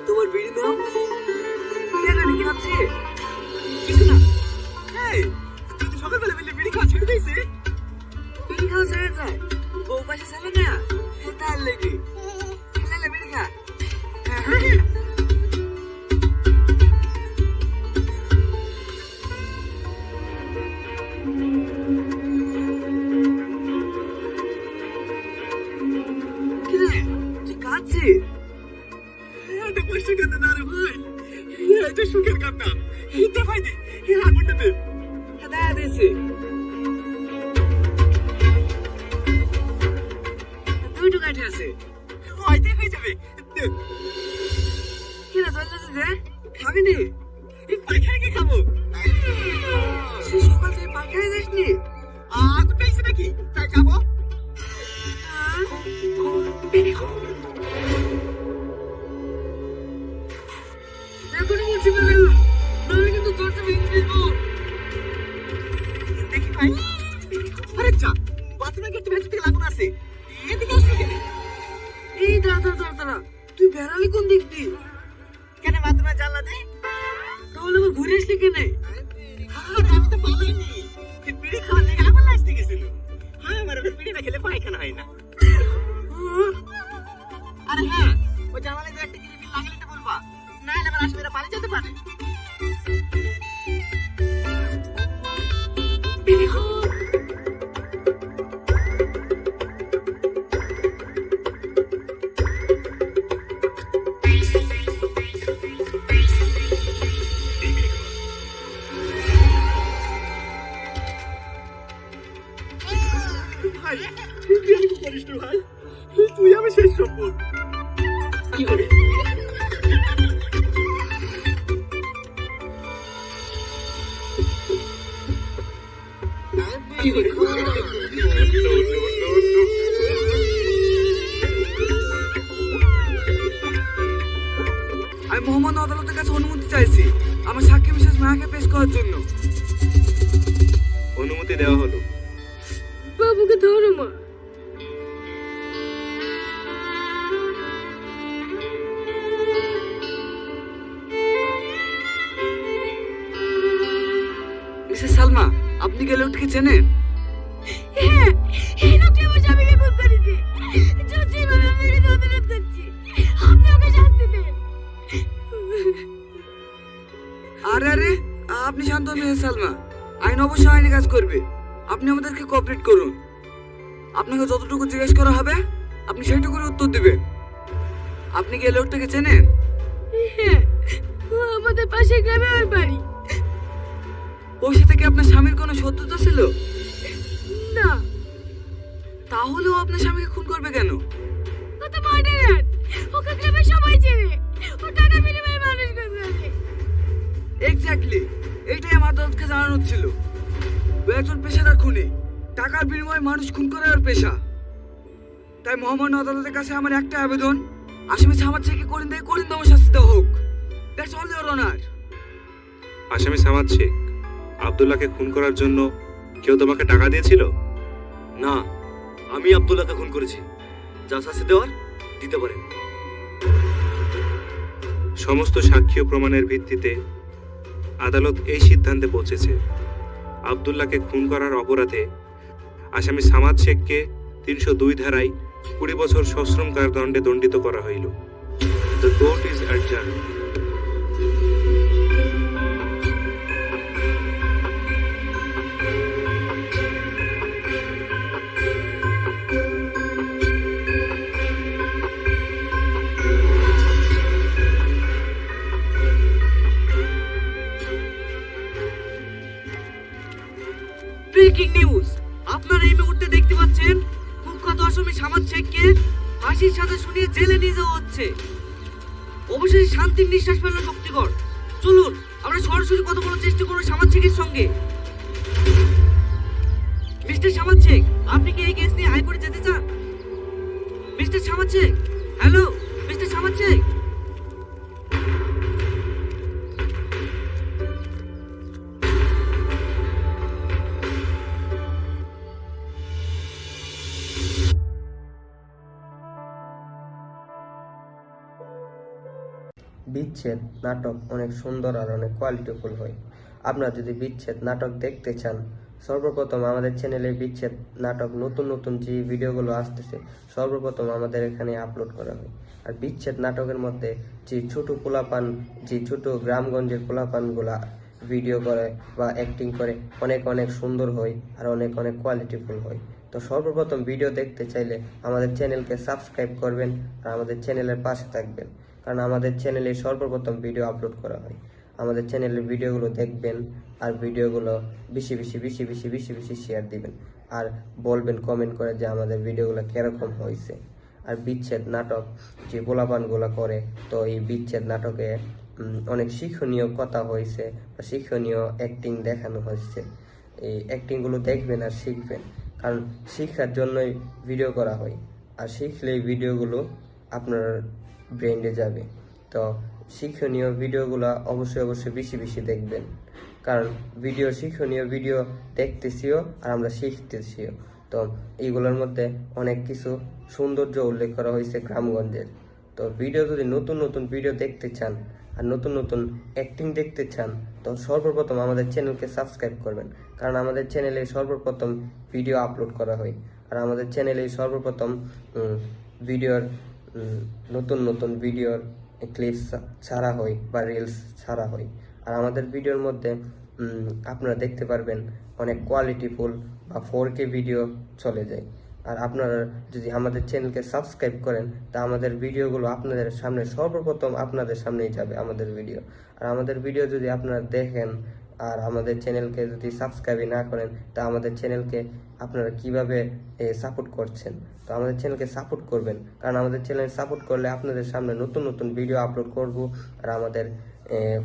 তোমার বিড়ি নাও। কি ভাবছি কিছু না। তুই তো সকালবেলা বললি বিড়ি খাওয়া ছেড়ে দিয়েছে। বিড়ি খাওয়া ছেড়ে যায়, বউ পাশে ছেলে না তার লেগে ছেলে বিড়ি খা। তুই কাঁদছিস? বসে কাঁদে না রে ভাই, এটা সুখের কান্না। দে ভাই দে, আগুনটা দে। দাদা দিয়েছে দুটো কাঠে আছে, হয়তো হয়ে যাবে। কিনা চলতেছে যে খাবি নি? পাখায় কি খাবো? সে সকাল থেকে পাখায় যাসনি? আগুন পেয়েছে নাকি তাই খাবো? এখনই বলছি বলে নইলে কিন্তু তোরটা ভেঙে দেবো। দেখি ভাই, আরে যা বাথরুমে গেট ভেতর থেকে লাগুন আছে, এদিকে আসবি কেন? এই দাঁড়া, তুই বেড়ালি কোন দিক দিয়ে? কেন বাথরুমে জানলা দে? তাহলে আবার ঘুরে আসলি কেন? আরে আমি তো বলিনি, বিড়ি খাওয়ার লেগে আবার আসতে গেছিল। হ্যাঁ, আমার বিড়ি না খেলে পায়খানা হয় না। আরে হ্যাঁ, ওই জানালে যে একটা কিনে লাগালে তো বলবা, না হলে আবার আসবে পানি যেতে পারে। বিড়ি খাও। ভাই তুই কি করিস ভাই? তুই আমি শেষ সম্পদ কি করে? আমি মোহাম্মদ আদালতের কাছে অনুমতি চাইছি আমার সাক্ষী বিশেষ মায়াকে পেশ করার জন্য। অনুমতি দেওয়া হলো। বাবুকে ধরো মা। মিসেস সালমা, আপনি কি লোকটিকে চেনেন? হ্যাঁ, এই লোকটি আমার স্বামীকে খুন করেছে। যদি ভাবে আমি এর অনুরোধ করছি, আপনি ওকে শাস্তি দেন। আরে আপনি শান্ত হন মিসেস সালমা, আইন অবশ্যই আইনি কাজ করবে। আপনি আমাদেরকে কোঅপারেট করুন। আপনাকে যতটুকু জিজ্ঞেস করা হবে আপনি সেইটুকুর উত্তর দিবেন। আপনি কি এই লোকটাকে চেনেন? হ্যাঁ, আমাদের পাশের গ্রামে ওর বাড়ি। ওর সাথে কি আপনার স্বামীর কোনো শত্রুতা ছিল? না। তাহলেও আপনার স্বামীকে খুন করবে কেন? ও তো মার্ডারার। ওকে গ্রামে সবাই চেনে। ও টাকা বিনিময়ে মানুষ করছে। এক্স্যাক্টলি, এইটাই আমার আদালতকে জানানো ছিল। ও একজন পেশাদার খুনি, টাকার বিনিময়ে মানুষ খুন করে ওর পেশা। তাই মহামান্য আদালতের কাছে আমার একটা আবেদন, আসামি সামাদ শেখকে করিন্দম শাস্তি দেওয়া হোক। That's all your honour. আসামি সামাদ শেখ আব্দুল্লাহকে খুন করার জন্য কেউ তোমাকে টাকা দিয়েছিল? না, আমি আব্দুল্লাহকে খুন করেছি। যা শাস্তি দেওয়ার দিতে পারেন। সমস্ত সাক্ষ্য প্রমাণের ভিত্তিতে আদালত এই সিদ্ধান্তে পৌঁছেছে, আব্দুল্লাহকে খুন করার অপরাধে আসামি সামাদ শেখকে 302 ধারায় 20 বছর সশ্রম কারাদণ্ডে দণ্ডিত করা হইল। The court is adjourned. Breaking news, আপনারা এই মুহূর্তে দেখতে পাচ্ছেন কুখ্যাত আসামি সামাদ শেখকে ফাঁসির সাথে শুনিয়ে জেলে নিয়ে যাওয়া হচ্ছে। অবশেষে শান্তির নিঃশ্বাস ফেলল শক্তিগড়। চলুন আমরা সরাসরি কথা বলার চেষ্টা করব সামাদ শেখের সঙ্গে। মিস্টার সামাদ শেখ, আপনি কি এই কেস নিয়ে হাইকোর্টে যেতে চান? Mister Samad Sheikh, hello mister Samad Sheikh. বিচ্ছেদ নাটক অনেক সুন্দর আর অনেক কোয়ালিটিফুল হয়। আপনারা যদি বিচ্ছেদ নাটক দেখতে চান, সর্বপ্রথম আমাদের চ্যানেলে বিচ্ছেদ নাটক নতুন নতুন যে ভিডিওগুলো আসতেছে সর্বপ্রথম আমাদের এখানে আপলোড করা হয়। আর বিচ্ছেদ নাটকের মধ্যে যে ছোট গ্রামগঞ্জের পোলাপানগুলা ভিডিও করে বা অ্যাক্টিং করে অনেক অনেক সুন্দর হয় আর অনেক অনেক কোয়ালিটিফুল হয়। তো সর্বপ্রথম ভিডিও দেখতে চাইলে আমাদের চ্যানেলকে সাবস্ক্রাইব করবেন আর আমাদের চ্যানেলের পাশে থাকবেন, কারণ আমাদের চ্যানেলে সর্বপ্রথম ভিডিও আপলোড করা হয়। আমাদের চ্যানেলের ভিডিওগুলো দেখবেন আর ভিডিওগুলো বেশি বেশি শেয়ার দিবেন আর বলবেন কমেন্ট করে যে আমাদের ভিডিওগুলো কীরকম হয়েছে। আর বিচ্ছেদ নাটক যে পোলাপানগুলো করে, তো এই বিচ্ছেদ নাটকে অনেক শিক্ষণীয় কথা হয়েছে বা শিক্ষণীয় অ্যাক্টিং দেখানো হয়েছে। এই অ্যাক্টিংগুলো দেখবেন আর শিখবেন, কারণ শিক্ষার জন্যই ভিডিও করা হয়। আর শিখলেই ভিডিওগুলো আপনার ব্রেন্ডে যাবে। তো শিক্ষণীয় ভিডিওগুলো অবশ্যই বেশি দেখবেন, কারণ শিক্ষণীয় ভিডিও দেখতেছিও আর আমরা শিখতেছিও। তো এইগুলোর মধ্যে অনেক কিছু সৌন্দর্য উল্লেখ করা হয়েছে গ্রামগঞ্জের। তো যদি নতুন ভিডিও দেখতে চান আর নতুন অ্যাক্টিং দেখতে চান, তো সর্বপ্রথম আমাদের চ্যানেলকে সাবস্ক্রাইব করবেন, কারণ আমাদের চ্যানেলে সর্বপ্রথম ভিডিও আপলোড করা হয়। আর আমাদের চ্যানেলে সর্বপ্রথম ভিডিওর নতুন ভিডিওর ক্লিপস ছাড়া হয় বা রিলস ছাড়া হয়। আর আমাদের ভিডিওর মধ্যে আপনারা দেখতে পারবেন অনেক কোয়ালিটিফুল বা 4K ভিডিও চলে যায়। আর আপনারা যদি আমাদের চ্যানেলকে সাবস্ক্রাইব করেন, তা আমাদের ভিডিওগুলো আপনাদের সামনে সর্বপ্রথম আপনাদের সামনেই যাবে আমাদের ভিডিও। আর আমাদের ভিডিও যদি আপনারা দেখেন আর আমাদের চ্যানেলকে যদি সাবস্ক্রাইব না করেন, তা আমাদের চ্যানেলকে আপনারা কিভাবে সাপোর্ট করছেন? তো আমাদের চ্যানেলকে সাপোর্ট করবেন, কারণ আমাদের চ্যানেল সাপোর্ট করলে আপনাদের সামনে নতুন ভিডিও আপলোড করব। আর আমাদের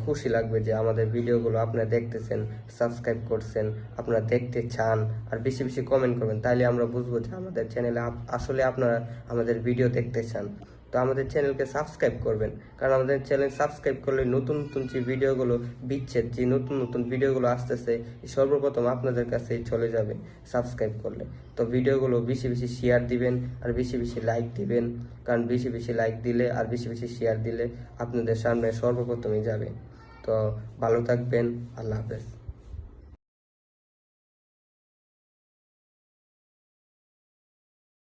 খুশি লাগবে যে আমাদের ভিডিওগুলো আপনারা দেখতেছেন, সাবস্ক্রাইব করছেন, আপনারা দেখতে চান আর বেশি কমেন্ট করবেন। তাইলে আমরা বুঝবো যে আমাদের চ্যানেলে আসলে আপনারা আমাদের ভিডিও দেখতে চান। তো আমাদের চ্যানেলকে সাবস্ক্রাইব করবেন, কারণ আমাদের চ্যানেল সাবস্ক্রাইব করলে নতুন যে ভিডিওগুলো বিচ্ছেদ যে নতুন ভিডিওগুলো আসতেছে সর্বপ্রথম আপনাদের কাছে চলে যাবে সাবস্ক্রাইব করলে। তো ভিডিওগুলো বেশি শেয়ার দিবেন আর বেশি লাইক দিবেন, কারণ বেশি লাইক দিলে আর বেশি শেয়ার দিলে আপনাদের সামনে সর্বপ্রথমই যাবে। তো ভালো থাকবেন, আল্লাহ হাফেজ।